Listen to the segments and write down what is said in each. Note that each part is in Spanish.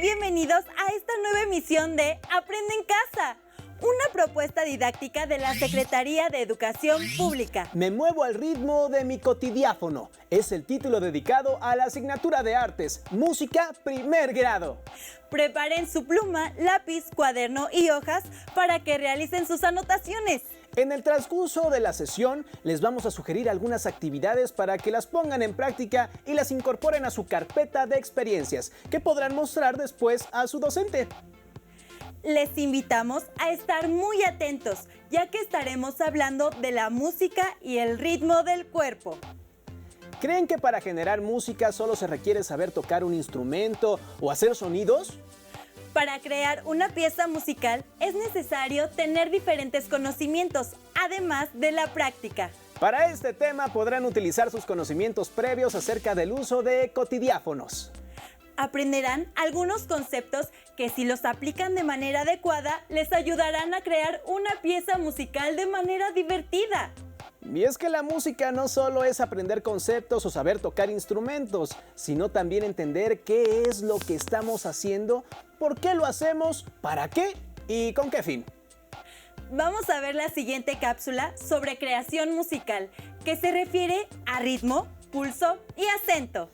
bienvenidos a esta nueva emisión de Aprende en Casa, una propuesta didáctica de la Secretaría de Educación Pública. Me muevo al ritmo de mi cotidiáfono. Es el título dedicado a la asignatura de Artes, Música, primer grado. Preparen su pluma, lápiz, cuaderno y hojas para que realicen sus anotaciones. En el transcurso de la sesión les vamos a sugerir algunas actividades para que las pongan en práctica y las incorporen a su carpeta de experiencias, que podrán mostrar después a su docente. Les invitamos a estar muy atentos, ya que estaremos hablando de la música y el ritmo del cuerpo. ¿Creen que para generar música solo se requiere saber tocar un instrumento o hacer sonidos? Para crear una pieza musical es necesario tener diferentes conocimientos, además de la práctica. Para este tema podrán utilizar sus conocimientos previos acerca del uso de cotidiáfonos. Aprenderán algunos conceptos que, si los aplican de manera adecuada, les ayudarán a crear una pieza musical de manera divertida. Y es que la música no solo es aprender conceptos o saber tocar instrumentos, sino también entender qué es lo que estamos haciendo, por qué lo hacemos, para qué y con qué fin. Vamos a ver la siguiente cápsula sobre creación musical, que se refiere a ritmo, pulso y acento.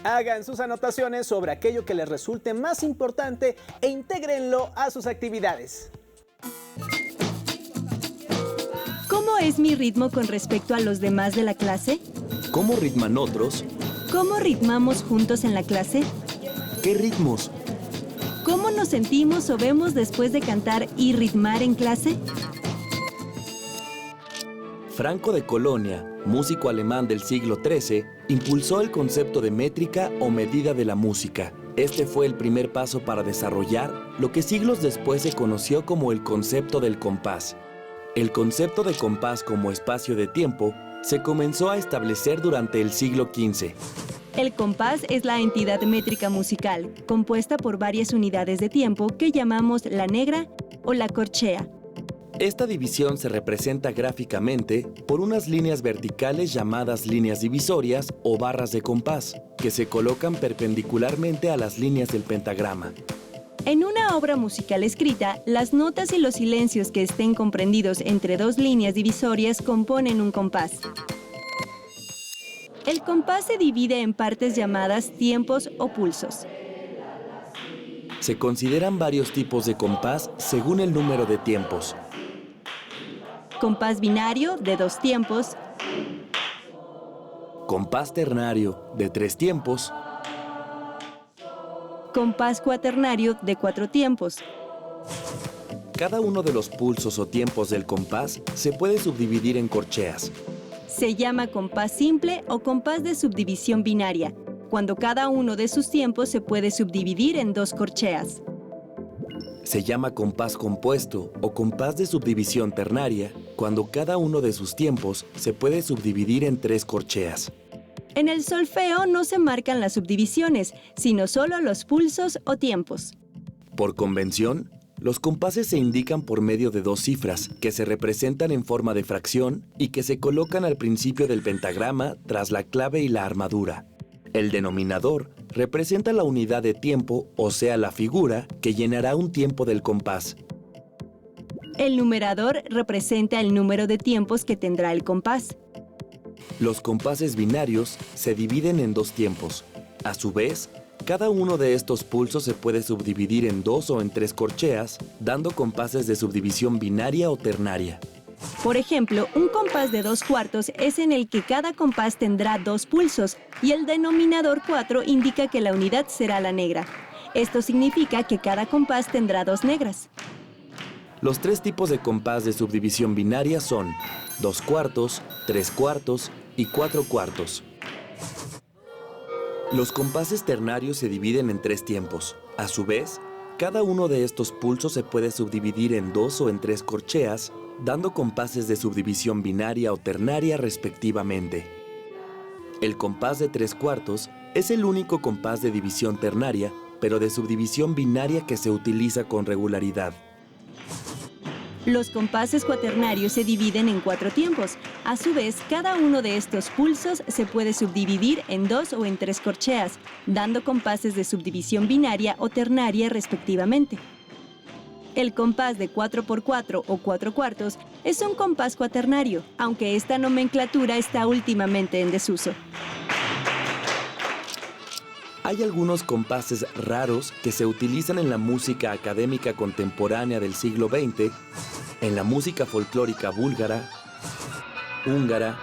Hagan sus anotaciones sobre aquello que les resulte más importante e intégrenlo a sus actividades. ¿Cómo es mi ritmo con respecto a los demás de la clase? ¿Cómo ritman otros? ¿Cómo ritmamos juntos en la clase? ¿Qué ritmos? ¿Cómo nos sentimos o vemos después de cantar y ritmar en clase? Franco de Colonia, músico alemán del siglo XIII, impulsó el concepto de métrica o medida de la música. Este fue el primer paso para desarrollar lo que siglos después se conoció como el concepto del compás. El concepto de compás como espacio de tiempo se comenzó a establecer durante el siglo XV. El compás es la entidad métrica musical, compuesta por varias unidades de tiempo que llamamos la negra o la corchea. Esta división se representa gráficamente por unas líneas verticales llamadas líneas divisorias o barras de compás, que se colocan perpendicularmente a las líneas del pentagrama. En una obra musical escrita, las notas y los silencios que estén comprendidos entre dos líneas divisorias componen un compás. El compás se divide en partes llamadas tiempos o pulsos. Se consideran varios tipos de compás según el número de tiempos. Compás binario, de 2 tiempos. Compás ternario, de 3 tiempos. Compás cuaternario, de 4 tiempos. Cada uno de los pulsos o tiempos del compás se puede subdividir en corcheas. Se llama compás simple o compás de subdivisión binaria, cuando cada uno de sus tiempos se puede subdividir en 2 corcheas. Se llama compás compuesto o compás de subdivisión ternaria, cuando cada uno de sus tiempos se puede subdividir en 3 corcheas. En el solfeo no se marcan las subdivisiones, sino solo los pulsos o tiempos. Por convención, los compases se indican por medio de 2 cifras, que se representan en forma de fracción y que se colocan al principio del pentagrama tras la clave y la armadura. El denominador representa la unidad de tiempo, o sea, la figura que llenará un tiempo del compás. El numerador representa el número de tiempos que tendrá el compás. Los compases binarios se dividen en 2 tiempos. A su vez, cada uno de estos pulsos se puede subdividir en 2 o en 3 corcheas, dando compases de subdivisión binaria o ternaria. Por ejemplo, un compás de 2/4 es en el que cada compás tendrá 2 pulsos y el denominador 4 indica que la unidad será la negra. Esto significa que cada compás tendrá 2 negras. Los 3 tipos de compás de subdivisión binaria son 2/4, 3/4 y 4/4. Los compases ternarios se dividen en 3 tiempos. A su vez, cada uno de estos pulsos se puede subdividir en 2 o en 3 corcheas, dando compases de subdivisión binaria o ternaria respectivamente. El compás de 3/4 es el único compás de división ternaria, pero de subdivisión binaria que se utiliza con regularidad. Los compases cuaternarios se dividen en 4 tiempos. A su vez, cada uno de estos pulsos se puede subdividir en 2 o en 3 corcheas, dando compases de subdivisión binaria o ternaria respectivamente. El compás de 4x4 o 4/4 es un compás cuaternario, aunque esta nomenclatura está últimamente en desuso. Hay algunos compases raros que se utilizan en la música académica contemporánea del siglo XX, en la música folclórica búlgara, húngara,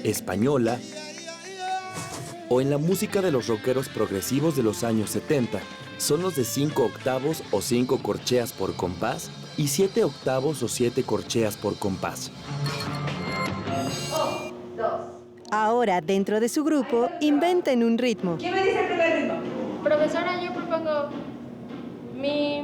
española o en la música de los rockeros progresivos de los años 70. Son los de 5 octavos o 5 corcheas por compás y 7 octavos o 7 corcheas por compás. Ahora, dentro de su grupo, inventen un ritmo. ¿Quién me dice el primer ritmo? Profesora, yo propongo mi.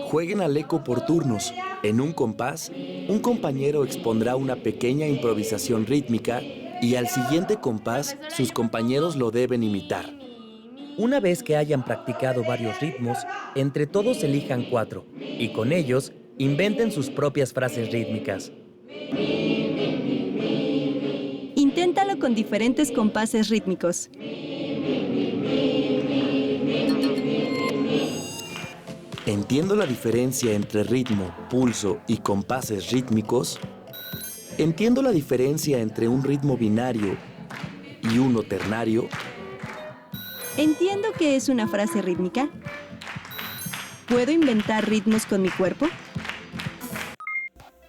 Jueguen al eco por turnos. En un compás, un compañero expondrá una pequeña improvisación rítmica y al siguiente compás, sus compañeros lo deben imitar. Una vez que hayan practicado varios ritmos, entre todos elijan 4 y con ellos inventen sus propias frases rítmicas. Inténtalo con diferentes compases rítmicos. ¿Entiendo la diferencia entre ritmo, pulso y compases rítmicos? ¿Entiendo la diferencia entre un ritmo binario y uno ternario? ¿Entiendo qué es una frase rítmica? ¿Puedo inventar ritmos con mi cuerpo?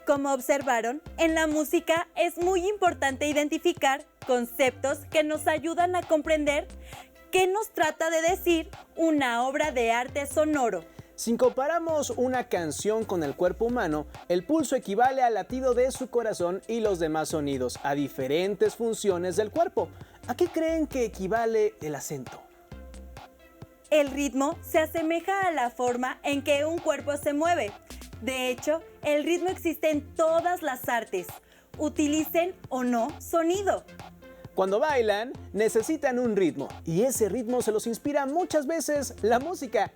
Como observaron, en la música es muy importante identificar conceptos que nos ayudan a comprender qué nos trata de decir una obra de arte sonoro. Si comparamos una canción con el cuerpo humano, el pulso equivale al latido de su corazón y los demás sonidos a diferentes funciones del cuerpo. ¿A qué creen que equivale el acento? El ritmo se asemeja a la forma en que un cuerpo se mueve. De hecho, el ritmo existe en todas las artes, utilicen o no sonido. Cuando bailan, necesitan un ritmo y ese ritmo se los inspira muchas veces la música.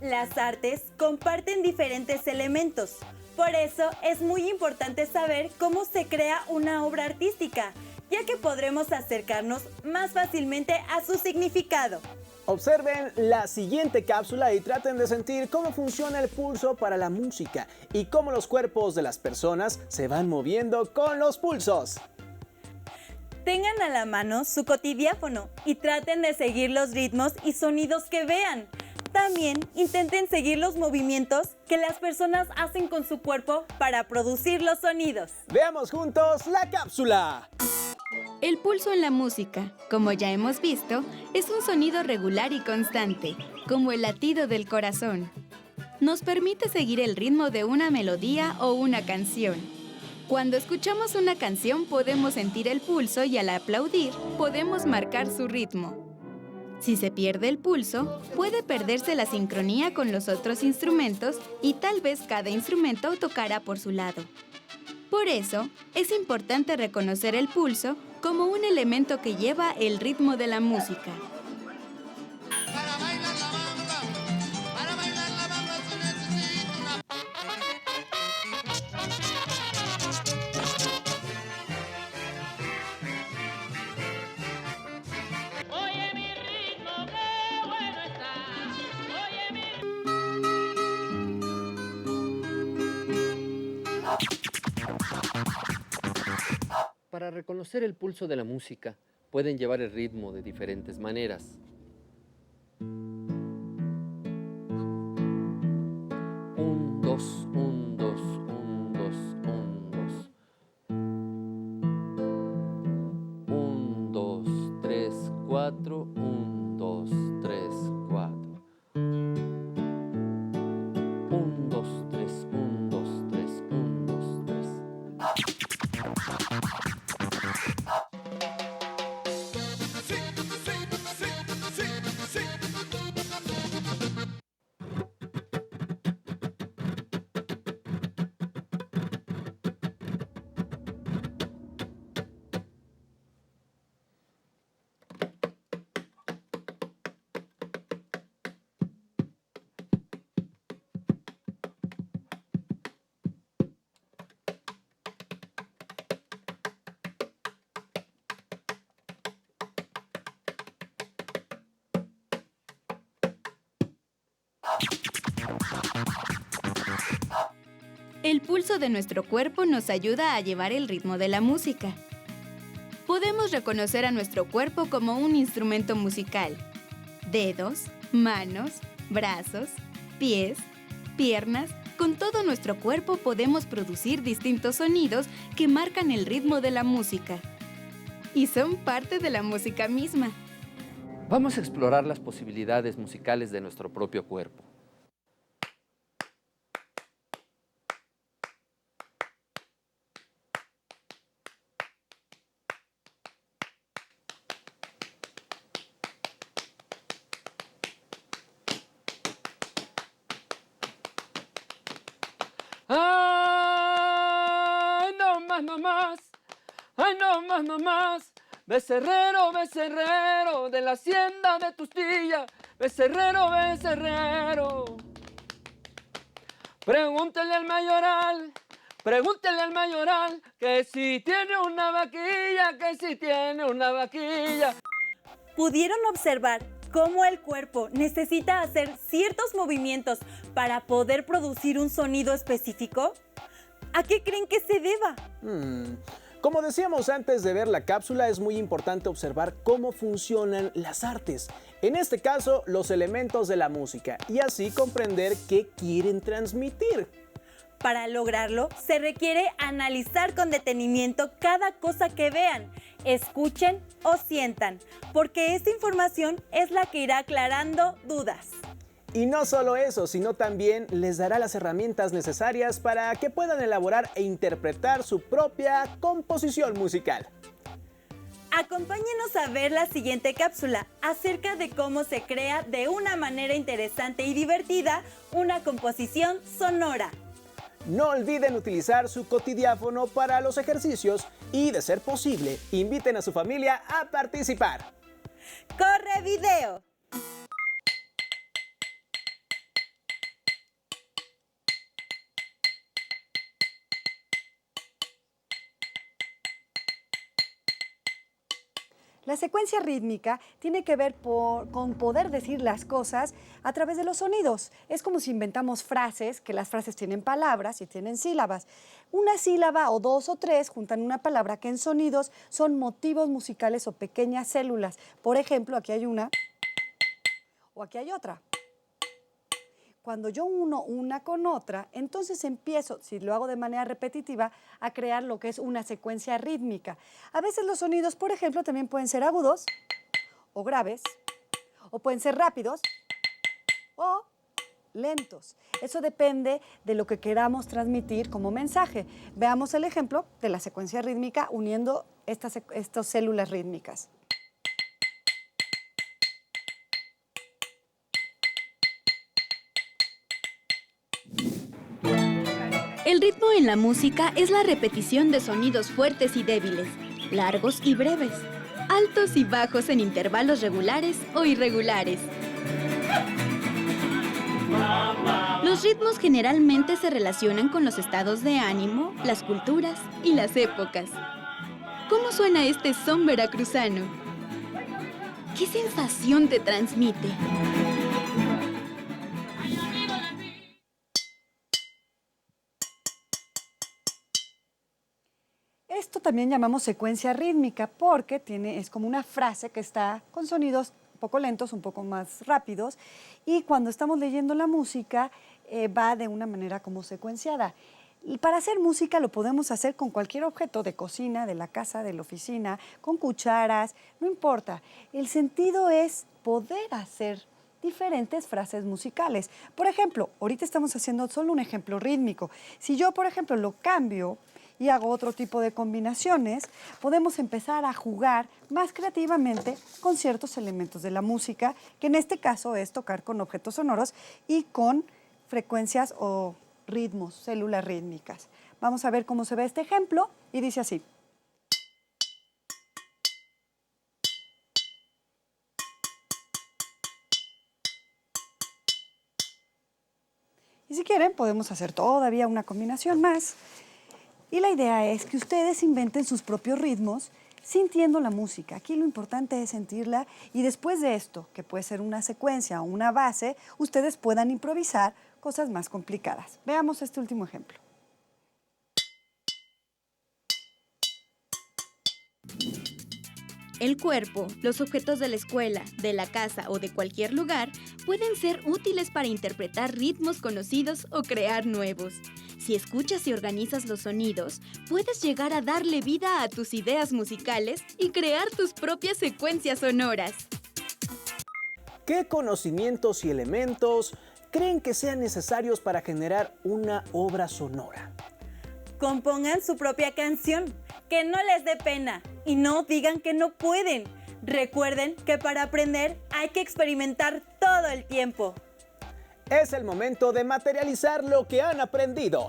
Las artes comparten diferentes elementos, por eso es muy importante saber cómo se crea una obra artística, ya que podremos acercarnos más fácilmente a su significado. Observen la siguiente cápsula y traten de sentir cómo funciona el pulso para la música y cómo los cuerpos de las personas se van moviendo con los pulsos. Tengan a la mano su cotidiáfono y traten de seguir los ritmos y sonidos que vean. También intenten seguir los movimientos que las personas hacen con su cuerpo para producir los sonidos. Veamos juntos la cápsula. El pulso en la música, como ya hemos visto, es un sonido regular y constante, como el latido del corazón. Nos permite seguir el ritmo de una melodía o una canción. Cuando escuchamos una canción podemos sentir el pulso y al aplaudir podemos marcar su ritmo. Si se pierde el pulso, puede perderse la sincronía con los otros instrumentos y tal vez cada instrumento tocará por su lado. Por eso, es importante reconocer el pulso como un elemento que lleva el ritmo de la música. Para bailar la bamba se necesita una... Oye mi ritmo, qué bueno está. Oye mi... Para reconocer el pulso de la música, pueden llevar el ritmo de diferentes maneras. Un, dos, un, dos, un, dos, un, dos. Un, dos, tres, cuatro, un, dos, tres, cuatro. Un, dos, tres, un, dos, tres, un, dos, tres. El pulso de nuestro cuerpo nos ayuda a llevar el ritmo de la música. Podemos reconocer a nuestro cuerpo como un instrumento musical. Dedos, manos, brazos, pies, piernas, con todo nuestro cuerpo podemos producir distintos sonidos que marcan el ritmo de la música. Y son parte de la música misma. Vamos a explorar las posibilidades musicales de nuestro propio cuerpo. ¡Ay, no más, no más! ¡Ay, no más, no más! Becerrero, becerrero, de la hacienda de tus tías, becerrero, becerrero. Pregúntele al mayoral, que si tiene una vaquilla, que si tiene una vaquilla. ¿Pudieron observar cómo el cuerpo necesita hacer ciertos movimientos para poder producir un sonido específico? ¿A qué creen que se deba? Como decíamos antes de ver la cápsula, es muy importante observar cómo funcionan las artes. En este caso, los elementos de la música, y así comprender qué quieren transmitir. Para lograrlo, se requiere analizar con detenimiento cada cosa que vean, escuchen o sientan, porque esta información es la que irá aclarando dudas. Y no solo eso, sino también les dará las herramientas necesarias para que puedan elaborar e interpretar su propia composición musical. Acompáñenos a ver la siguiente cápsula acerca de cómo se crea de una manera interesante y divertida una composición sonora. No olviden utilizar su cotidiáfono para los ejercicios y, de ser posible, inviten a su familia a participar. ¡Corre video! La secuencia rítmica tiene que ver con poder decir las cosas a través de los sonidos. Es como si inventamos frases, que las frases tienen palabras y tienen sílabas. Una sílaba o dos o tres juntan una palabra que en sonidos son motivos musicales o pequeñas células. Por ejemplo, aquí hay una o aquí hay otra. Cuando yo uno una con otra, entonces empiezo, si lo hago de manera repetitiva, a crear lo que es una secuencia rítmica. A veces los sonidos, por ejemplo, también pueden ser agudos o graves, o pueden ser rápidos o lentos. Eso depende de lo que queramos transmitir como mensaje. Veamos el ejemplo de la secuencia rítmica uniendo estas células rítmicas. El ritmo en la música es la repetición de sonidos fuertes y débiles, largos y breves, altos y bajos en intervalos regulares o irregulares. Los ritmos generalmente se relacionan con los estados de ánimo, las culturas y las épocas. ¿Cómo suena este son veracruzano? ¿Qué sensación te transmite? Esto también llamamos secuencia rítmica porque es como una frase que está con sonidos un poco lentos, un poco más rápidos, y cuando estamos leyendo la música va de una manera como secuenciada. Y para hacer música lo podemos hacer con cualquier objeto de cocina, de la casa, de la oficina, con cucharas, no importa. El sentido es poder hacer diferentes frases musicales. Por ejemplo, ahorita estamos haciendo solo un ejemplo rítmico. Si yo, por ejemplo, lo cambio y hago otro tipo de combinaciones, podemos empezar a jugar más creativamente con ciertos elementos de la música, que en este caso es tocar con objetos sonoros y con frecuencias o ritmos, células rítmicas. Vamos a ver cómo se ve este ejemplo y dice así. Y si quieren, podemos hacer todavía una combinación más. Y la idea es que ustedes inventen sus propios ritmos sintiendo la música. Aquí lo importante es sentirla y después de esto, que puede ser una secuencia o una base, ustedes puedan improvisar cosas más complicadas. Veamos este último ejemplo. El cuerpo, los objetos de la escuela, de la casa o de cualquier lugar pueden ser útiles para interpretar ritmos conocidos o crear nuevos. Si escuchas y organizas los sonidos, puedes llegar a darle vida a tus ideas musicales y crear tus propias secuencias sonoras. ¿Qué conocimientos y elementos creen que sean necesarios para generar una obra sonora? Compongan su propia canción, que no les dé pena y no digan que no pueden. Recuerden que para aprender hay que experimentar todo el tiempo. Es el momento de materializar lo que han aprendido.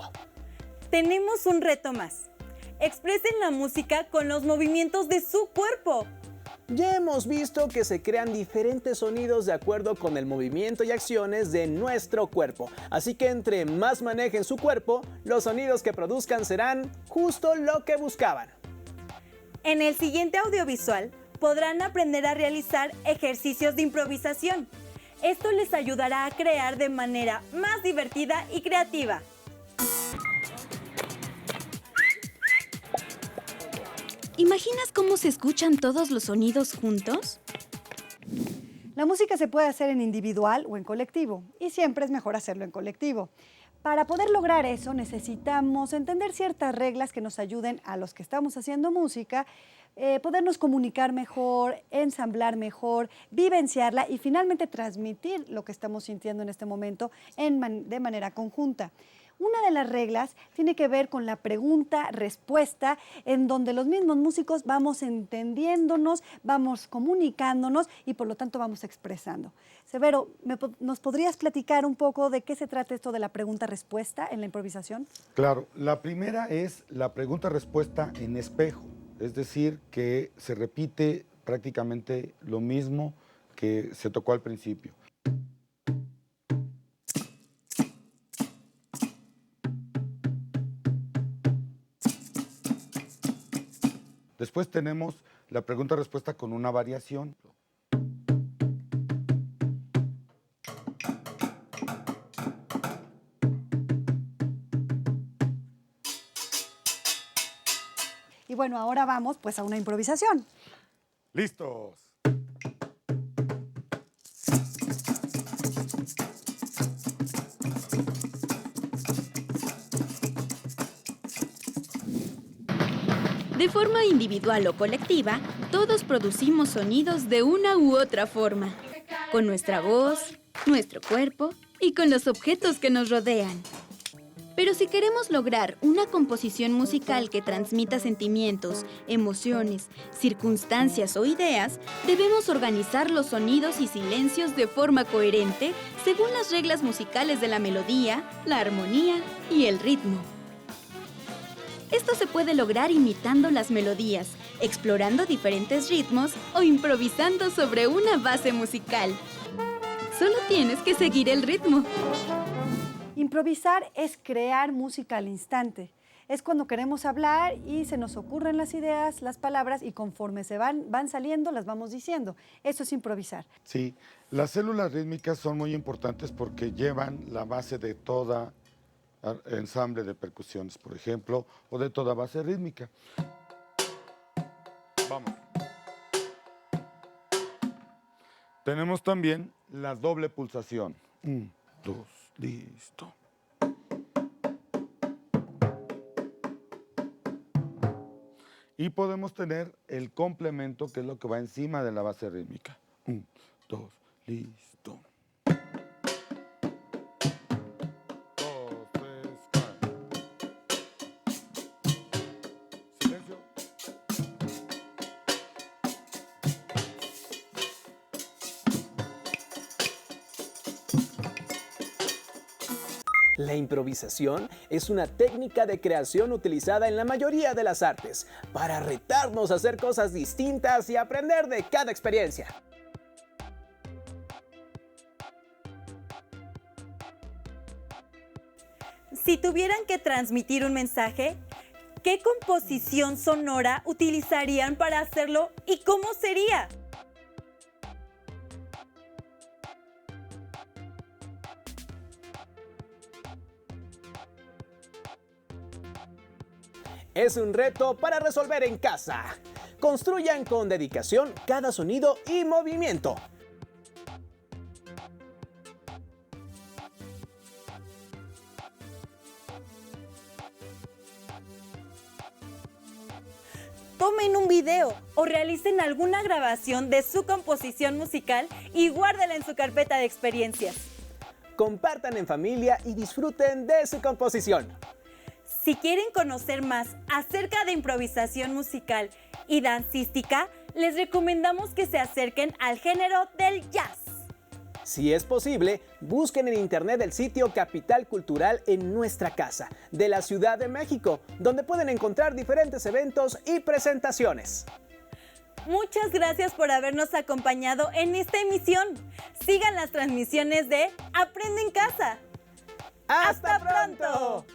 Tenemos un reto más. Expresen la música con los movimientos de su cuerpo. Ya hemos visto que se crean diferentes sonidos de acuerdo con el movimiento y acciones de nuestro cuerpo. Así que entre más manejen su cuerpo, los sonidos que produzcan serán justo lo que buscaban. En el siguiente audiovisual podrán aprender a realizar ejercicios de improvisación. Esto les ayudará a crear de manera más divertida y creativa. ¿Imaginas cómo se escuchan todos los sonidos juntos? La música se puede hacer en individual o en colectivo, y siempre es mejor hacerlo en colectivo. Para poder lograr eso necesitamos entender ciertas reglas que nos ayuden a los que estamos haciendo música, podernos comunicar mejor, ensamblar mejor, vivenciarla y finalmente transmitir lo que estamos sintiendo en este momento de manera conjunta. Una de las reglas tiene que ver con la pregunta-respuesta, en donde los mismos músicos vamos entendiéndonos, vamos comunicándonos y por lo tanto vamos expresando. Severo, ¿nos podrías platicar un poco de qué se trata esto de la pregunta-respuesta en la improvisación? Claro, la primera es la pregunta-respuesta en espejo, es decir, que se repite prácticamente lo mismo que se tocó al principio. Después tenemos la pregunta-respuesta con una variación. Y bueno, ahora vamos pues a una improvisación. ¡Listos! De forma individual o colectiva, todos producimos sonidos de una u otra forma, con nuestra voz, nuestro cuerpo y con los objetos que nos rodean. Pero si queremos lograr una composición musical que transmita sentimientos, emociones, circunstancias o ideas, debemos organizar los sonidos y silencios de forma coherente según las reglas musicales de la melodía, la armonía y el ritmo. Esto se puede lograr imitando las melodías, explorando diferentes ritmos o improvisando sobre una base musical. Solo tienes que seguir el ritmo. Improvisar es crear música al instante. Es cuando queremos hablar y se nos ocurren las ideas, las palabras y conforme se van saliendo las vamos diciendo. Eso es improvisar. Sí, las células rítmicas son muy importantes porque llevan la base de toda ensamble de percusiones, por ejemplo, o de toda base rítmica. Vamos. Tenemos también la doble pulsación. 1, 2, listo. Y podemos tener el complemento, que es lo que va encima de la base rítmica. 1, 2, listo. La improvisación es una técnica de creación utilizada en la mayoría de las artes para retarnos a hacer cosas distintas y aprender de cada experiencia. Si tuvieran que transmitir un mensaje, ¿qué composición sonora utilizarían para hacerlo y cómo sería? Es un reto para resolver en casa. Construyan con dedicación cada sonido y movimiento. Tomen un video o realicen alguna grabación de su composición musical y guárdenla en su carpeta de experiencias. Compartan en familia y disfruten de su composición. Si quieren conocer más acerca de improvisación musical y dancística, les recomendamos que se acerquen al género del jazz. Si es posible, busquen en internet el sitio Capital Cultural en Nuestra Casa, de la Ciudad de México, donde pueden encontrar diferentes eventos y presentaciones. Muchas gracias por habernos acompañado en esta emisión. Sigan las transmisiones de Aprende en Casa. ¡Hasta pronto!